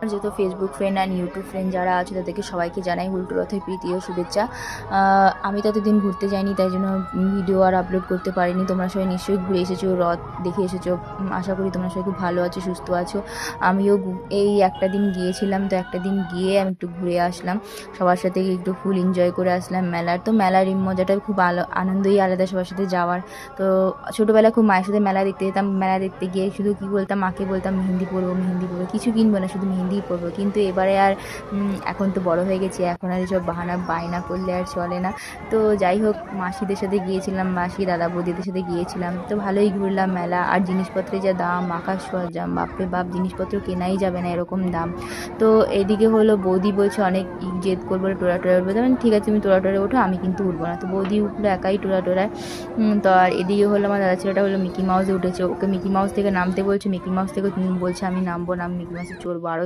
যেহেতু Facebook friend and YouTube friend যারা আছে তাদেরকে সবাইকে জানাই উল্টো রথের প্রীতি ও শুভেচ্ছা। আমি ততদিন ঘুরতে যাইনি, তাই জন্য ভিডিও আর আপলোড করতে পারিনি। তোমরা সবাই নিশ্চয়ই ঘুরে এসেছো, রথ দেখে এসেছো। আশা করি তোমরা সবাই খুব ভালো আছো, সুস্থ আছো। আমিও এই একটা দিন গিয়েছিলাম, তো একটা দিন গিয়ে আমি একটু ঘুরে আসলাম, সবার সাথে একটু ফুল এনজয় করে আসলাম মেলার। তো মেলার এই মজাটা খুব আনন্দই আলাদা সবার সাথে যাওয়ার। তো ছোটোবেলায় খুব মায়ের সাথে মেলা দেখতে যেতাম, মেলা দেখতে গিয়ে শুধু কী বলতাম, মাকে বলতাম মেহেন্দি পরবো মেহেন্দি পরবো, কিছু কিনবো না, শুধু মেহেন্দিই পরবো। কিন্তু এবারে আর এখন তো বড় হয়ে গেছি, এখন আর এসব বায়না করলে আর চলে না। তো যাই হোক, মাসিদের সাথে গিয়েছিলাম, মাসি দাদা বৌদিদের সাথে গিয়েছিলাম, তো ভালোই ঘুরলাম মেলা। আর জিনিসপত্রের যা দাম, আকাশ ছোঁয়া দাম, বাপরে বাপ, জিনিসপত্র কেনাই যাবে না এরকম দাম। তো এদিকে হলো বৌদি বলছে অনেক জেদ করবো, টোরা টোরা উঠবে, তখন ঠিক আছে তুমি টোরা টোরা ওঠো, আমি কিন্তু উঠবো না। তো বৌদি উঠলো একাই টোরা টোরায়। তো আর এদিকে হলো আমার দাদা ছেলেটা হলো মিকি মাউসে উঠেছে, ওকে মিকি মাউস থেকে নামতে বলছে, মিকি মাউস থেকে বলছে আমি নামবো না, আমি মিকি মাউসে চড়বো, আরও